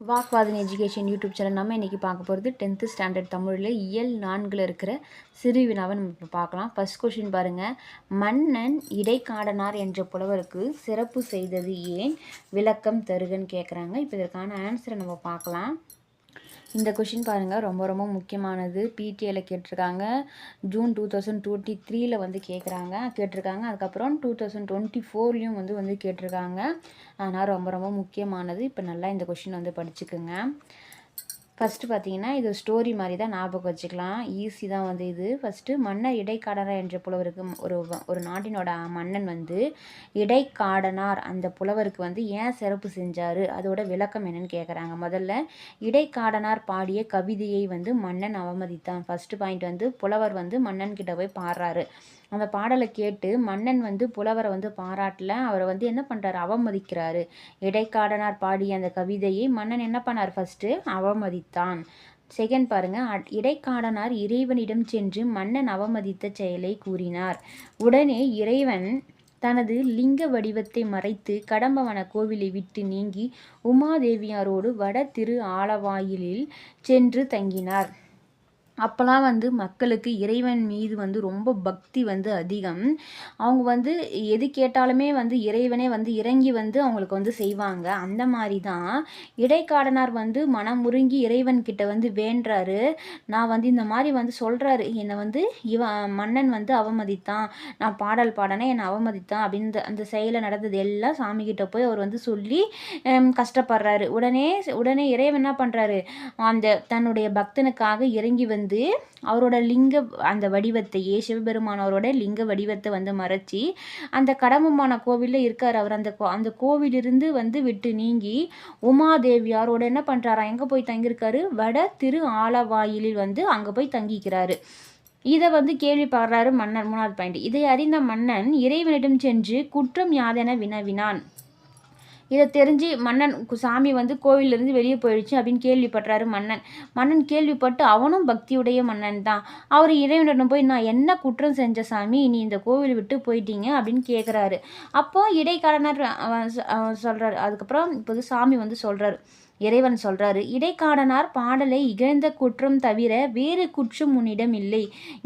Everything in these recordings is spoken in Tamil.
வாக்வாதன் எஜுகேஷன் யூடியூப் சேனல் நம்ம இன்றைக்கி பார்க்க போகிறது 10th ஸ்டாண்டர்ட் தமிழில் இயல் 4 இருக்கிற சிறு வினாவை நம்ம இப்போ பார்க்கலாம். ஃபர்ஸ்ட் கொஷின் பாருங்கள். மன்னன் இடைக்காடனார் என்ற புலவருக்கு சிறப்பு செய்தது ஏன்? விளக்கம் தருகன்னு கேட்குறாங்க. இப்போ இதற்கான ஆன்சரை நம்ம பார்க்கலாம். இந்த கொஷின் பாருங்கள், ரொம்ப ரொம்ப முக்கியமானது. பிடிஏல கேட்டிருக்காங்க. ஜூன் 2023 வந்து கேட்டிருக்காங்க. அதுக்கப்புறம் 2024 வந்து கேட்டிருக்காங்க. அதனால் ரொம்ப ரொம்ப முக்கியமானது. இப்போ நல்லா இந்த கொஷின் வந்து படிச்சுக்குங்க. ஃபஸ்ட்டு பார்த்தீங்கன்னா இது ஸ்டோரி மாதிரி தான், ஞாபகம் வச்சுக்கலாம். ஈஸி தான் வந்து இது. ஃபஸ்ட்டு மன்னர் இடைக்காடனார் என்ற புலவருக்கு ஒரு நாட்டினோட மன்னன் வந்து இடைக்காடனார் அந்த புலவருக்கு வந்து ஏன் சிறப்பு செஞ்சார், அதோட விளக்கம் என்னன்னு கேட்குறாங்க. முதல்ல இடைக்காடனார் பாடிய கவிதையை வந்து மன்னன் அவமதித்தான். ஃபஸ்ட்டு பாயிண்ட் வந்து புலவர் வந்து மன்னன் கிட்ட போய் பாடுறாரு. அந்த பாடலை கேட்டு மன்னன் வந்து புலவரை வந்து பாராட்டல, அவரை வந்து என்ன பண்ணுறாரு, அவமதிக்கிறாரு. இடைக்காடனார் பாடிய அந்த கவிதையை மன்னன் என்ன பண்ணார், ஃபஸ்ட்டு அவமதித்தான். செகண்ட் பாருங்க, இடைக்காடனார் இறைவனிடம் சென்று மன்னன் அவமதித்த செயலை கூறினார். உடனே இறைவன் தனது லிங்க வடிவத்தை மறைத்து கடம்பவன கோவிலை விட்டு நீங்கி உமாதேவியாரோடு வட திரு ஆலவாயிலில் சென்று தங்கினார். அப்போலாம் வந்து மக்களுக்கு இறைவன் மீது வந்து ரொம்ப பக்தி வந்து அதிகம். அவங்க வந்து எது கேட்டாலுமே வந்து இறைவனே வந்து இறங்கி வந்து அவங்களுக்கு வந்து செய்வாங்க. அந்த மாதிரி தான் இடைக்காடனார் வந்து மனமுருங்கி இறைவன் கிட்ட வந்து வேண்டுறாரு. நான் வந்து இந்த மாதிரி வந்து சொல்கிறாரு, என்னை வந்து மன்னன் வந்து அவமதித்தான், நான் பாடல் பாடனே என்னை அவமதித்தான் அப்படின்னு அந்த செயலை நடந்தது எல்லாம் சாமிக்கிட்ட போய் அவர் வந்து சொல்லி கஷ்டப்படுறாரு. உடனே இறைவன் என்ன பண்ணுறாரு, அந்த தன்னுடைய பக்தனுக்காக இறங்கி வந்து அவரோட லிங்க அந்த வடிவத்தையே சிவபெருமான் அவரோட லிங்க வடிவத்தை வந்து மறைச்சி அந்த கடம்பமான கோவிலில் இருக்கார். அவர் அந்த கோவிலிருந்து வந்து விட்டு நீங்கி உமாதேவியாரோட என்ன பண்ணுறாரா, எங்கே போய் தங்கியிருக்காரு, வட திரு ஆலவாயிலில் வந்து அங்கே போய் தங்கிக்கிறாரு. இதை வந்து கேள்விப்படுறாரு மன்னன். 3வது பாயிண்ட், இதை அறிந்த மன்னன் இறைவனிடம் சென்று குற்றம் யாதென வினவினான். இதை தெரிஞ்சு மன்னன் சாமி வந்து கோவிலிருந்து வெளியே போயிடுச்சு அப்படின்னு கேள்விப்படுறாரு மன்னன் கேள்விப்பட்டு அவனும் பக்தியுடைய மன்னன் தான். அவர் இறைவனிடம் போய், நான் என்ன குற்றம் செஞ்ச சாமி, நீ இந்த கோவில் விட்டு போயிட்டீங்க அப்படின்னு கேட்குறாரு. அப்போ இடைக்காலனர் சொல்கிறாரு. அதுக்கப்புறம் இப்போது சாமி வந்து சொல்கிறாரு, இறைவன் சொல்கிறாரு, இடைக்காடனார் பாடலை இகழ்ந்த குற்றம் தவிர வேறு குற்றம் உன்னிடம் இல்லை.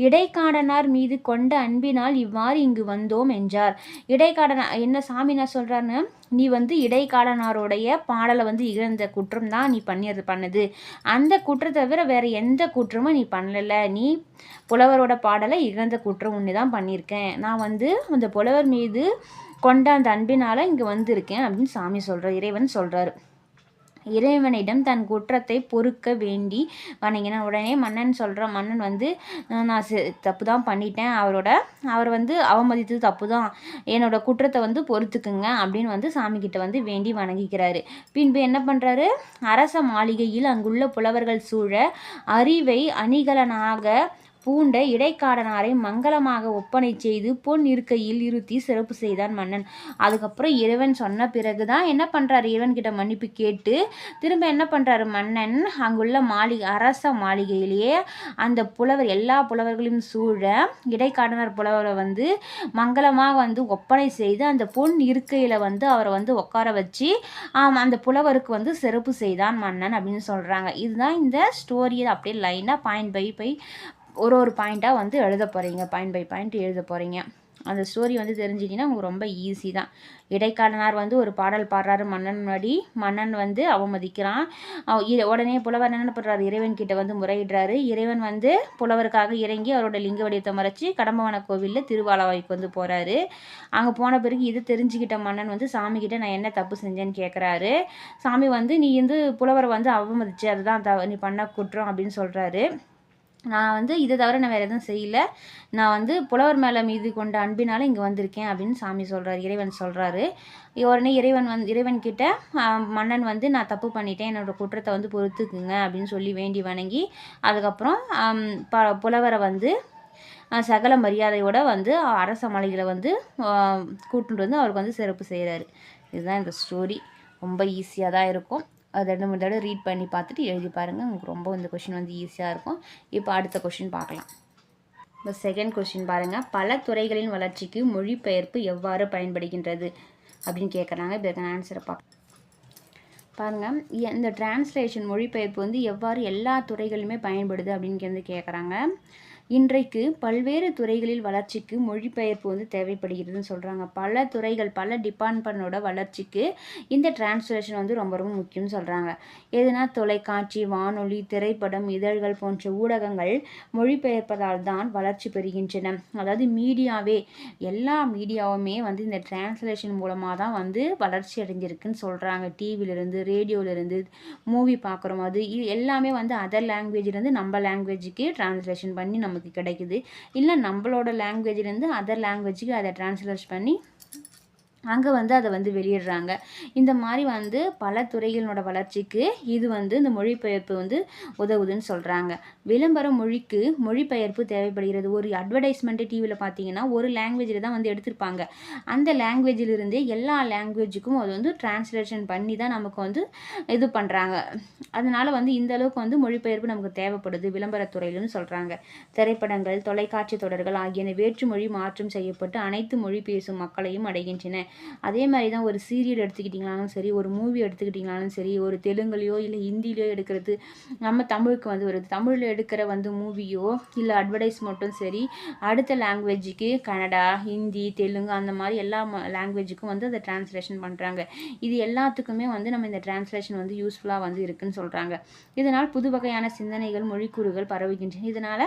இடைக்காடனார் மீது கொண்ட அன்பினால் இவ்வாறு இங்கு வந்தோம் என்றார். இடைக்காடனார் என்ன சாமி என்ன சொல்கிறாருன்னு, நீ வந்து இடைக்காடனாருடைய பாடலை வந்து இகழ்ந்த குற்றம் தான் நீ பண்ணது. அந்த குற்றத்தை தவிர வேறு எந்த குற்றமும் நீ பண்ணலை. நீ புலவரோட பாடலை இகழ்ந்த குற்றம் ஒன்று தான் பண்ணியிருக்கேன். நான் வந்து அந்த புலவர் மீது கொண்ட அந்த அன்பினால் இங்கே வந்திருக்கேன் அப்படின்னு சாமி சொல்கிறார், இறைவன் சொல்கிறாரு. இறைவனிடம் தன் குற்றத்தை பொறுக்க வேண்டி வணங்கின. உடனே மன்னன் வந்து நான் தப்பு தான் பண்ணிட்டேன், அவர் வந்து அவமதித்தது தப்பு தான், என்னோட குற்றத்தை வந்து பொறுத்துக்குங்க அப்படின்னு வந்து சாமிக்கிட்ட வந்து வேண்டி வணங்கிக்கிறாரு. பின்பு என்ன பண்ணுறாரு, அரச மாளிகையில் அங்குள்ள புலவர்கள் சூழ அறிவை அணிகலனாக பூண்ட இடைக்காடனாரை மங்களமாக ஒப்பனை செய்து பொன் இருக்கையில் இருத்தி சிறப்பு செய்தான் மன்னன். அதுக்கப்புறம் இறைவன் சொன்ன பிறகு தான் என்ன பண்ணுறாரு, இறைவன்கிட்ட மன்னிப்பு கேட்டு திரும்ப என்ன பண்ணுறாரு மன்னன், அங்குள்ள அரச மாளிகையிலேயே அந்த புலவர் எல்லா புலவர்களையும் சூழ இடைக்காடனார் புலவரை வந்து மங்களமாக வந்து ஒப்பனை செய்து அந்த பொன் இருக்கையில் வந்து அவரை வந்து உட்கார வச்சு அந்த புலவருக்கு வந்து சிறப்பு செய்தான் மன்னன் அப்படின்னு சொல்கிறாங்க. இதுதான் இந்த ஸ்டோரியை அப்படியே லைனாக பாயிண்ட் பை ஒரு பாயிண்ட்டாக வந்து எழுத போகிறீங்க, பாயிண்ட் பை பாயிண்ட் எழுத போகிறீங்க. அந்த ஸ்டோரி வந்து தெரிஞ்சிட்டிங்கன்னா உங்களுக்கு ரொம்ப ஈஸி தான். இடைக்காடனார் வந்து ஒரு பாடல் பாடுறாரு மன்னன் முன்னாடி, மன்னன் வந்து அவமதிக்கிறான். உடனே புலவர் என்ன பண்ணுறாரு, இறைவன் கிட்ட வந்து முறையிடுறாரு. இறைவன் வந்து புலவருக்காக இறங்கி அவரோட லிங்க வடிவத்தை மறைச்சி கடம்பவன கோவிலில் திருவாலவாய்க்கு வந்து போகிறாரு. அங்கே போன பிறகு இது தெரிஞ்சுக்கிட்ட மன்னன் வந்து சாமி கிட்ட நான் என்ன தப்பு செஞ்சேன்னு கேட்குறாரு. சாமி வந்து நீ வந்து புலவரை வந்து அவமதிச்சு, அதுதான் நீ பண்ண குற்றம் அப்படின்னு சொல்கிறாரு. நான் வந்து இதை தவிர நான் வேறு எதுவும் செய்யலை, நான் வந்து புலவர் மேலே மீது கொண்ட அன்பினால் இங்கே வந்திருக்கேன் அப்படின்னு சாமி சொல்கிறார், இறைவன் சொல்கிறாரு. உடனே இறைவன்கிட்ட மன்னன் வந்து நான் தப்பு பண்ணிட்டேன், என்னோடய குற்றத்தை வந்து பொறுத்துக்குங்க அப்படின்னு சொல்லி வேண்டி வணங்கி அதுக்கப்புறம் புலவரை வந்து சகல மரியாதையோடு வந்து அரச மாளிகையில் வந்து கூட்டிட்டு வந்து அவருக்கு வந்து சிறப்பு செய்கிறாரு. இதுதான் இந்த ஸ்டோரி. ரொம்ப ஈஸியாக தான் இருக்கும். அது 2-3 தடவை ரீட் பண்ணி பார்த்துட்டு எழுதி பாருங்கள், உங்களுக்கு ரொம்ப இந்த கொஷின் வந்து ஈஸியாக இருக்கும். இப்போ அடுத்த கொஷின் பார்க்கலாம். இப்போ செகண்ட் கொஷின் பாருங்கள். பல துறைகளின் வளர்ச்சிக்கு மொழிபெயர்ப்பு எவ்வாறு பயன்படுகின்றது அப்படின்னு கேட்குறாங்க. இப்போ ஆன்சரை பார்க்கலாம். பாருங்கள், இந்த டிரான்ஸ்லேஷன் மொழிபெயர்ப்பு வந்து எவ்வாறு எல்லா துறைகளிலுமே பயன்படுது அப்படின்னு வந்து கேட்குறாங்க. இன்றைக்கு பல்வேறு துறைகளில் வளர்ச்சிக்கு மொழிபெயர்ப்பு வந்து தேவைப்படுகிறதுன்னு சொல்கிறாங்க. பல துறைகள், பல டிபார்ட்மெண்ட்டோட வளர்ச்சிக்கு இந்த டிரான்ஸ்லேஷன் வந்து ரொம்ப ரொம்ப முக்கியம்னு சொல்கிறாங்க. எதுனா தொலைக்காட்சி, வானொலி, திரைப்படம், இதழ்கள் போன்ற ஊடகங்கள் மொழிபெயர்ப்பதால் தான் வளர்ச்சி பெறுகின்றன. அதாவது மீடியாவே, எல்லா மீடியாவுமே வந்து இந்த டிரான்ஸ்லேஷன் மூலமாக தான் வந்து வளர்ச்சி அடைஞ்சிருக்குன்னு சொல்கிறாங்க. டிவியிலேருந்து, ரேடியோவிலேருந்து, மூவி பார்க்குறோம், அது எல்லாமே வந்து அதர் லாங்குவேஜ்லேருந்து நம்ம லாங்குவேஜுக்கு டிரான்ஸ்லேஷன் பண்ணி நமக்கு கிடைக்குது. இல்லை நம்மளோட லாங்குவேஜ்லேருந்து அதர் லாங்குவேஜுக்கு அதை டிரான்ஸ்லேட் பண்ணி அங்கே வந்து அதை வந்து வெளியிடுறாங்க. இந்த மாதிரி வந்து பல துறைகளோட வளர்ச்சிக்கு இது வந்து இந்த மொழிபெயர்ப்பு வந்து உதவுதுன்னு சொல்கிறாங்க. விளம்பர மொழிக்கு மொழிபெயர்ப்பு தேவைப்படுகிறது. ஒரு அட்வர்டைஸ்மெண்ட்டு டிவியில் பார்த்தீங்கன்னா ஒரு லாங்குவேஜில் தான் வந்து எடுத்திருப்பாங்க. அந்த லாங்குவேஜிலிருந்தே எல்லா லாங்குவேஜுக்கும் அது வந்து டிரான்ஸ்லேஷன் பண்ணி தான் நமக்கு வந்து இது பண்ணுறாங்க. அதனால் வந்து இந்த அளவுக்கு வந்து மொழிபெயர்ப்பு நமக்கு தேவைப்படுது விளம்பரத்துறையிலும் சொல்கிறாங்க. திரைப்படங்கள், தொலைக்காட்சி தொடர்கள் ஆகியன வேற்றுமொழி மாற்றம் செய்யப்பட்டு அனைத்து மொழி பேசும் மக்களையும் அடைகின்றன. அதே மாதிரி தான் ஒரு சீரியல் எடுத்துக்கிட்டிங்கனாலும் சரி, ஒரு மூவி எடுத்துக்கிட்டிங்கனாலும் சரி, ஒரு தெலுங்குலையோ இல்லை ஹிந்திலையோ எடுக்கிறது நம்ம தமிழுக்கு வந்து வருது. தமிழில் எடுக்கிற வந்து மூவியோ இல்லை அட்வர்டைஸ் மட்டும் சரி, அடுத்த லாங்குவேஜுக்கு கன்னடா, ஹிந்தி, தெலுங்கு அந்த மாதிரி எல்லா லாங்குவேஜுக்கும் வந்து அதை டிரான்ஸ்லேஷன் பண்ணுறாங்க. இது எல்லாத்துக்குமே வந்து நம்ம இந்த டிரான்ஸ்லேஷன் வந்து யூஸ்ஃபுல்லாக வந்து இருக்குன்னு சொல்கிறாங்க. இதனால் புது வகையான சிந்தனைகள், மொழிக்கூறுகள் பரவுகின்றன. இதனால்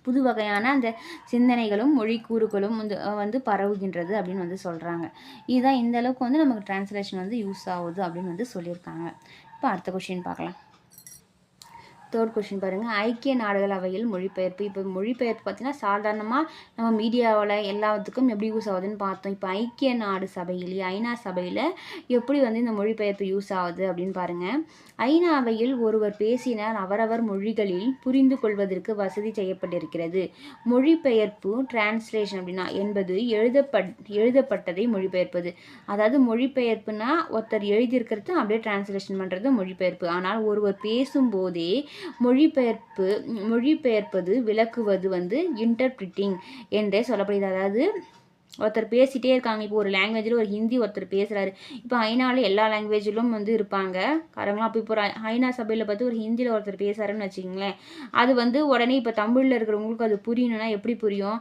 புது வகையான அந்த சிந்தனைகளும் மொழிக்கூறுகளும் வந்து பரவுகின்றது அப்படின்னு வந்து சொல்கிறாங்க. இதுதான் இந்த அளவுக்கு வந்து நமக்கு டிரான்ஸ்லேஷன் வந்து யூஸ் ஆகுது அப்படின்னு வந்து சொல்லியிருக்காங்க. இப்போ அடுத்த கொஷின் பார்க்கலாம். தேர்ட் கொஷின் பாருங்கள், ஐக்கிய நாடுகள் அவையில் மொழிபெயர்ப்பு. இப்போ மொழிபெயர்ப்பு பார்த்தீங்கன்னா சாதாரணமாக நம்ம மீடியாவில் எல்லாத்துக்கும் எப்படி யூஸ் ஆகுதுன்னு பார்த்தோம். இப்போ ஐக்கிய நாடு சபையில், ஐநா சபையில் எப்படி வந்து இந்த மொழிபெயர்ப்பு யூஸ் ஆகுது அப்படின்னு பாருங்கள். ஐநா அவையில் ஒருவர் பேசினால் அவரவர் மொழிகளில் புரிந்து கொள்வதற்கு வசதி செய்யப்பட்டிருக்கிறது. மொழிபெயர்ப்பு டிரான்ஸ்லேஷன் அப்படின்னா என்பது எழுதப்பட்டதை மொழிபெயர்ப்பது. அதாவது மொழிபெயர்ப்புனா ஒருத்தர் எழுதியிருக்கிறது அப்படியே டிரான்ஸ்லேஷன் பண்ணுறது மொழிபெயர்ப்பு. ஆனால் ஒருவர் பேசும்போதே மொழிபெயர்ப்பது விளக்குவது வந்து இன்டர்பிரிட்டிங் என்றே சொல்லப்படுகிறது. அதாவது ஒருத்தர் பேசிகிட்டே இருக்காங்க. இப்போ ஒரு லாங்குவேஜில் ஒரு ஹிந்தி ஒருத்தர் பேசுகிறாரு. இப்போ ஐநாவில் எல்லா லாங்குவேஜிலும் வந்து இருப்பாங்க காரங்களாம். அப்போ இப்போ ஒரு ஐநா சபையில் பார்த்து ஒரு ஹிந்தியில் ஒருத்தர் பேசுகிறாருன்னு வச்சுக்கிங்களேன். அது வந்து உடனே இப்போ தமிழில் இருக்கிறவங்களுக்கு அது புரியணும்னா எப்படி புரியும்?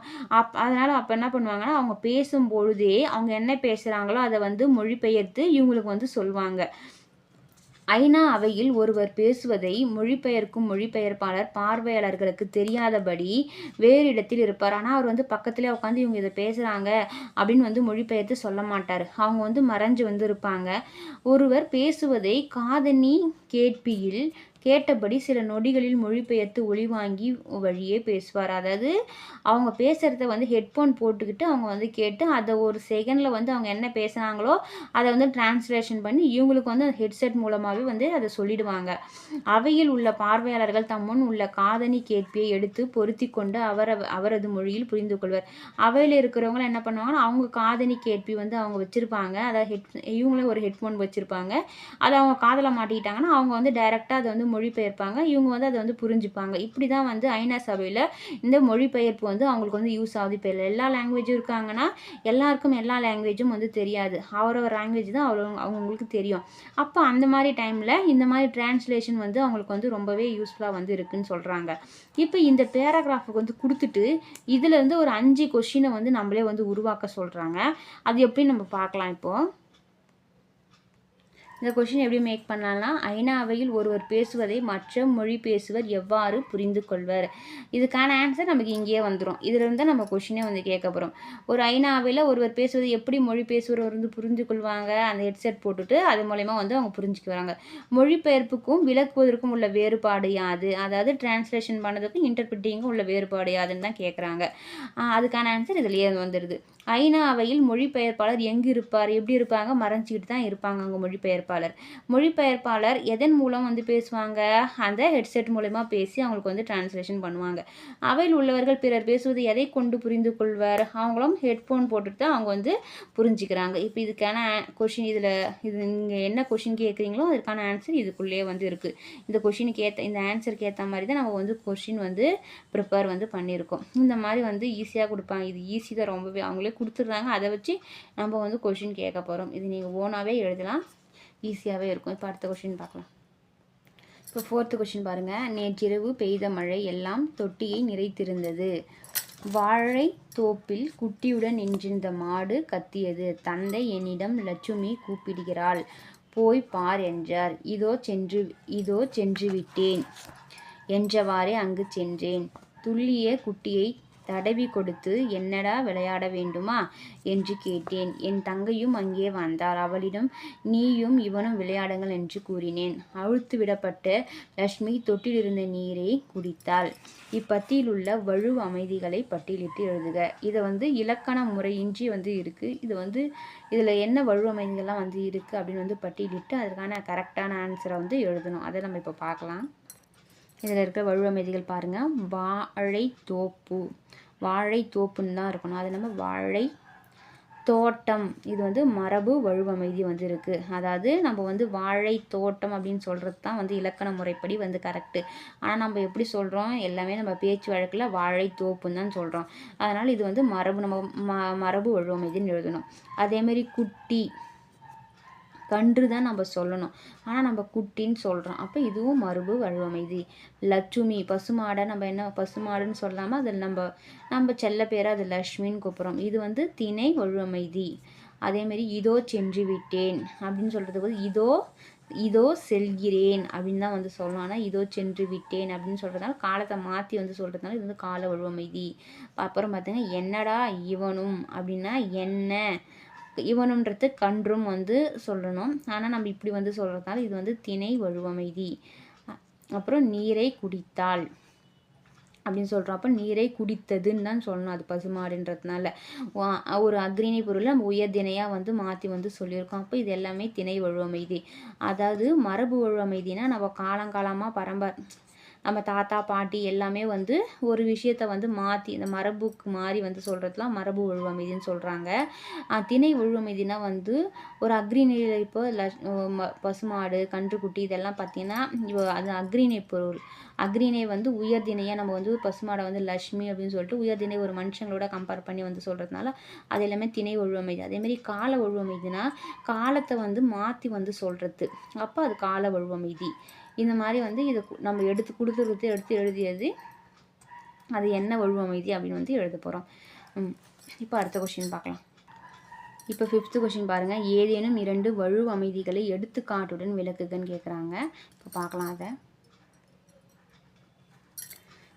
அதனால் அப்போ என்ன பண்ணுவாங்கன்னா, அவங்க பேசும்பொழுதே அவங்க என்ன பேசுகிறாங்களோ அதை வந்து மொழிபெயர்த்து இவங்களுக்கு வந்து சொல்லுவாங்க. ஐநா அவையில் ஒருவர் பேசுவதை மொழிபெயர்க்கும் மொழிபெயர்ப்பாளர் பார்வையாளர்களுக்கு தெரியாதபடி வேறு இடத்தில் இருப்பார். ஆனால் அவர் வந்து பக்கத்திலே உட்காந்து இவங்க இதை பேசுகிறாங்க அப்படின்னு வந்து மொழிபெயர்த்து சொல்ல மாட்டார். அவங்க வந்து மறைஞ்சு வந்து இருப்பாங்க. ஒருவர் பேசுவதை காதணி கேட்பியில் கேட்டபடி சில நொடிகளில் மொழிபெயர்த்து ஒளிவாங்கி வழியே பேசுவார். அதாவது அவங்க பேசுகிறத வந்து ஹெட்ஃபோன் போட்டுக்கிட்டு அவங்க வந்து கேட்டு அதை ஒரு செகண்டில் வந்து அவங்க என்ன பேசுனாங்களோ அதை வந்து டிரான்ஸ்லேஷன் பண்ணி இவங்களுக்கு வந்து அந்த ஹெட்செட் மூலமாகவே வந்து அதை சொல்லிடுவாங்க. அவையில் உள்ள பார்வையாளர்கள் தம் முன் உள்ள காதணி கேட்பியை எடுத்து பொருத்தி கொண்டு அவரது மொழியில் புரிந்து கொள்வர். அவையில் இருக்கிறவங்க என்ன பண்ணுவாங்கன்னா, அவங்க காதணி கேட்பி வந்து அவங்க வச்சுருப்பாங்க. அதாவது இவங்களே ஒரு ஹெட்ஃபோன் வச்சுருப்பாங்க. அதை அவங்க காதில் மாட்டிக்கிட்டாங்கன்னா அவங்க வந்து டைரெக்டாக அதை வந்து மொழிபெயர்ப்பாங்க. இவங்க வந்து அதை வந்து புரிஞ்சுப்பாங்க. இப்படி தான் வந்து ஐநா சபையில் இந்த மொழிபெயர்ப்பு வந்து அவங்களுக்கு வந்து யூஸ் ஆகுது. இப்போ எல்லா லாங்குவேஜும் இருக்காங்கன்னா எல்லாருக்கும் எல்லா லாங்குவேஜும் வந்து தெரியாது. அவரவர் லாங்குவேஜ் தான் அவங்களுக்கு தெரியும். அப்போ அந்த மாதிரி டைமில் இந்த மாதிரி டிரான்ஸ்லேஷன் வந்து அவங்களுக்கு வந்து ரொம்பவே யூஸ்ஃபுல்லாக வந்து இருக்குன்னு சொல்கிறாங்க. இப்போ இந்த பேராகிராஃபுக்கு வந்து கொடுத்துட்டு இதுலேருந்து ஒரு 5 கொஷினை வந்து நம்மளே வந்து உருவாக்க சொல்கிறாங்க. அது எப்படி நம்ம பார்க்கலாம். இப்போது இந்த கொஷின் எப்படி மேக் பண்ணலாம்னா, ஐநா அவையில் ஒருவர் பேசுவதை மற்ற மொழி பேசுவர் எவ்வாறு புரிந்து கொள்வர்? இதுக்கான ஆன்சர் நமக்கு இங்கேயே வந்துடும். இதிலிருந்து நம்ம கொஷினே வந்து கேட்க போகிறோம். ஒரு ஐநா அவையில் ஒருவர் பேசுவதை எப்படி மொழி பேசுவர் வந்து புரிந்து கொள்வாங்க? அந்த ஹெட்செட் போட்டுட்டு அது மூலயமா வந்து அவங்க புரிஞ்சுக்குவாங்க. மொழிபெயர்ப்புக்கும் விளக்குவதற்கும் உள்ள வேறுபாடு யாது? அதாவது டிரான்ஸ்லேஷன் பண்ணதுக்கும் இன்டர்பிரிட்டிங்கும் உள்ள வேறுபாடு யாதுன்னு தான் கேட்குறாங்க. அதுக்கான ஆன்சர் இதுலேயே வந்துடுது. ஐநா அவையில் மொழிபெயர்ப்பாளர் எங்கு இருப்பார்? எப்படி இருப்பாங்க? மறைஞ்சிக்கிட்டு தான் இருப்பாங்க அங்கே மொழிபெயர்ப்பாளர் எதன் மூலம் வந்து பேசுவாங்க? அந்த ஹெட்செட் மூலமா பேசி அவங்களுக்கு வந்து டிரான்ஸ்லேஷன் பண்ணுவாங்க. அவையில் உள்ளவர்கள் பிறர் பேசுவது எதை கொண்டு புரிந்து கொள்வார்? அவங்களும் ஹெட்ஃபோன் போட்டுட்டு தான் அவங்க வந்து புரிஞ்சுக்கிறாங்க. இப்போ இதுக்கான கொஷின் இது நீங்கள் என்ன கொஷின் கேட்குறீங்களோ அதுக்கான ஆன்சர் இதுக்குள்ளேயே வந்து இருக்குது. இந்த ஆன்சருக்கு ஏற்ற மாதிரி தான் நம்ம வந்து கொஷின் வந்து ப்ரிப்பேர் வந்து பண்ணியிருக்கோம். இந்த மாதிரி வந்து ஈஸியாக கொடுப்பாங்க. இது ஈஸி தான் ரொம்பவே. அவங்களே கொடுத்துட்றாங்க. அதை வச்சு நம்ம வந்து கொஷின் கேட்க போகிறோம். இது நீங்கள் ஓனாகவே எழுதலாம். ஈஸியாகவே இருக்கும். இப்போ அடுத்த கொஷின் பார்க்கலாம். இப்போ 4th கொஷின் பாருங்கள். நேற்றிரவு பெய்த மழை எல்லாம் தொட்டியை நிறைத்திருந்தது. வாழை தோப்பில் குட்டியுடன் நின்றிருந்த மாடு கத்தியது. தந்தை என்னிடம் லட்சுமி கூப்பிடுகிறாள், போய் பார் என்றார். இதோ சென்று விட்டேன் என்றவாறே அங்கு சென்றேன். துள்ளிய குட்டியை தடவி கொடுத்து, என்னடா விளையாட வேண்டுமா என்று கேட்டேன். என் தங்கையும் அங்கே வந்தாள். அவளிடம் நீயும் இவனும் விளையாடுங்கள் என்று கூறினேன். அவிழ்த்து விடப்பட்ட லட்சுமி தொட்டிலிருந்த நீரை குடித்தாள். இப்பத்தியில் உள்ள வழு அமைதிகளை பட்டியலிட்டு எழுதுக. இதை இலக்கண முறையின்றி இருக்குது. இதில் என்ன வழு அமைதிகள்லாம் இருக்குது அப்படின்னு பட்டியலிட்டு அதற்கான கரெக்டான ஆன்சரை எழுதணும். அதை நம்ம இப்போ பார்க்கலாம். இதில் இருக்கிற வழு அமைதிகள் பாருங்கள். வாழை தோப்புன்னு தான் இருக்கணும். அது நம்ம வாழை தோட்டம். இது மரபு வழுவமைதி இருக்குது. அதாவது நம்ம வாழை தோட்டம் அப்படின்னு சொல்கிறது தான் இலக்கண முறைப்படி கரெக்டு. ஆனால் நம்ம எப்படி சொல்கிறோம், எல்லாமே நம்ம பேச்சு வழக்கில் வாழை தோப்புன்னு தான் சொல்கிறோம். அதனால் இது மரபு வழுவமைதின்னு எழுதணும். அதேமாரி குட்டி கன்று தான் நம்ம சொல்லணும். ஆனால் நம்ம குட்டின்னு சொல்கிறோம். அப்போ இதுவும் மரபு வழுவமைதி. லட்சுமி பசுமாடை நம்ம என்ன பசுமாடுன்னு சொல்லாமல் அதில் நம்ம செல்ல பேரை அது லக்ஷ்மின்னு கூப்பிட்றோம். இது திணை வழுவமைதி. அதேமாரி இதோ சென்று விட்டேன் அப்படின்னு சொல்கிறதுக்கு இதோ செல்கிறேன் அப்படின்னு தான் சொல்லணும். ஆனால் இதோ சென்று விட்டேன் அப்படின்னு சொல்கிறதுனால காலத்தை மாற்றி சொல்கிறதுனால இது கால வழுவமைதி. அப்புறம் பார்த்தீங்கன்னா என்னடா இவனும் அப்படின்னா என்ன, இவனுன்றது கன்றும் சொல்லணும். ஆனால் நம்ம இப்படி சொல்கிறதுனால இது திணை வழுவமைதி. அப்புறம் நீரை குடித்தாள் அப்படின்னு சொல்கிறோம். அப்போ நீரை குடித்ததுன்னு தான் சொல்லணும். அது பசுமாடுன்றதுனால ஒரு அக்ரிணை பொருளை நம்ம உயர்திணையாக மாற்றி சொல்லியிருக்கோம். அப்போ இது எல்லாமே திணை வழுவமைதி. அதாவது மரபு வழுவமைதினா நம்ம காலங்காலமாக நம்ம தாத்தா பாட்டி எல்லாமே ஒரு விஷயத்தை மாற்றி இந்த மரபுக்கு மாறி சொல்கிறதுலாம் மரபு வழுவமைதின்னு சொல்கிறாங்க. திணை வழுவமைதினா ஒரு அக்ரிணையில் இப்போ பசுமாடு கன்றுக்குட்டி இதெல்லாம் பார்த்திங்கன்னா அது அக்ரிணை பொருள். அக்ரிணை உயர்திணையாக நம்ம பசுமாடை லக்ஷ்மி அப்படின்னு சொல்லிட்டு உயர்திணை ஒரு மனுஷங்களோட கம்பேர் பண்ணி சொல்கிறதுனால அது எல்லாமே திணை வழுவமைதி. அதேமாரி கால வழுவமைதினா காலத்தை மாற்றி சொல்கிறது. அப்போ அது கால வழுவமைதி. இந்த மாதிரி இது நம்ம எடுத்து எழுதியது அது என்ன வழுவமைதி அப்படின்னு எழுத போகிறோம். இப்போ அடுத்த கொஷின் பார்க்கலாம். இப்போ 5th கொஷின் பாருங்கள். ஏதேனும் 2 வழு அமைதிகளை எடுத்துக்காட்டுடன் விளக்குகன்னு கேட்குறாங்க. இப்போ பார்க்கலாம் அதை.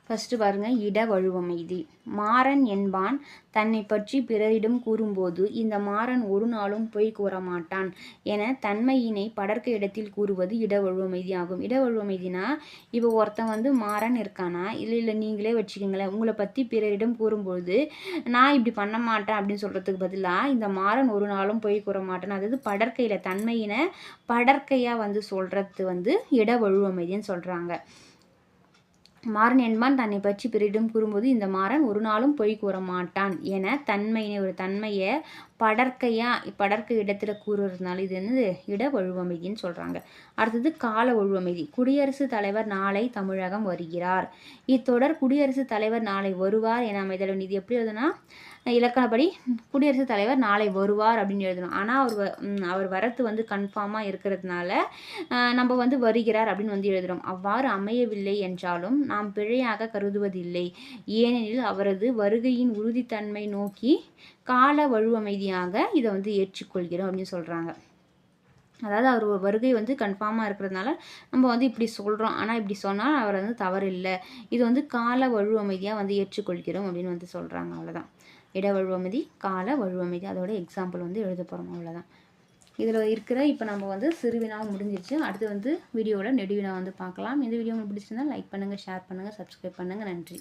ஃபஸ்ட்டு பாருங்கள். இட வழுவமைதி. மாறன் என்பான் தன்னை பற்றி பிறரிடம் கூறும்போது இந்த மாறன் ஒரு நாளும் பொய் கூற மாட்டான் என தன்மையினை படர்க்க இடத்தில் கூறுவது இட வழுவமைதி ஆகும். இட வழுவமைதினா இப்போ ஒருத்தன் மாறன் இருக்கானா, இல்லை நீங்களே வச்சுக்கோங்களேன், உங்களை பற்றி பிறரிடம் கூறும்போது நான் இப்படி பண்ண மாட்டேன் அப்படின்னு சொல்கிறதுக்கு பதிலாக இந்த மாறன் ஒரு நாளும் பொய் கூற மாட்டேன், அதாவது படர்க்கையில் தன்மையினை படர்க்கையாக சொல்கிறது இட வழுவமைதின்னு சொல்கிறாங்க. மாறன் என்பான் தன்னை பற்றி பிறரிடம் கூறும்போது இந்த மாறன் ஒரு நாளும் பொய் கூற மாட்டான் என தன்மையினை ஒரு தன்மையை படர்க்க இடத்துல கூறுறதுனால இது இட வழுவமைதின்னு சொல்கிறாங்க. அடுத்தது கால வழுவமைதி. குடியரசுத் தலைவர் நாளை தமிழகம் வருகிறார். இத்தொடர் குடியரசுத் தலைவர் நாளை வருவார் என அமைதல். இது எப்படி எழுதுனா இலக்கணப்படி குடியரசுத் தலைவர் நாளை வருவார் அப்படின்னு எழுதணும். ஆனால் அவர் வரத்து கன்ஃபார்மாக இருக்கிறதுனால நம்ம வருகிறார் அப்படின்னு எழுதுகிறோம். அவ்வாறு அமையவில்லை என்றாலும் நாம் பிழையாக கருதுவதில்லை. ஏனெனில் அவரது வருகையின் உறுதித்தன்மை நோக்கி கால வழுவமைதியாக இதை ஏற்றுக்கொள்கிறோம் அப்படின்னு சொல்கிறாங்க. அதாவது அவர் வருகை கன்ஃபார்மாக இருக்கிறதுனால நம்ம இப்படி சொல்கிறோம். ஆனால் இப்படி சொன்னால் அவர் தவறு இல்லை. இது கால வழுவமைதியாக ஏற்றுக்கொள்கிறோம் அப்படின்னு சொல்கிறாங்க. அவ்வளோதான். இட வழுவமைதி, கால வழுவமைதி. அதோட எக்ஸாம்பிள் எழுத போகிறோம். அவ்வளோதான். இதில் இருக்கிற இப்போ நம்ம சிறுவினாவும் முடிஞ்சிருச்சு. அடுத்து வீடியோவில் நெடுவினா பார்க்கலாம். இந்த வீடியோ உங்களுக்கு பிடிச்சிருந்தா லைக் பண்ணுங்கள், ஷேர் பண்ணுங்கள், சப்ஸ்கிரைப் பண்ணுங்கள். நன்றி.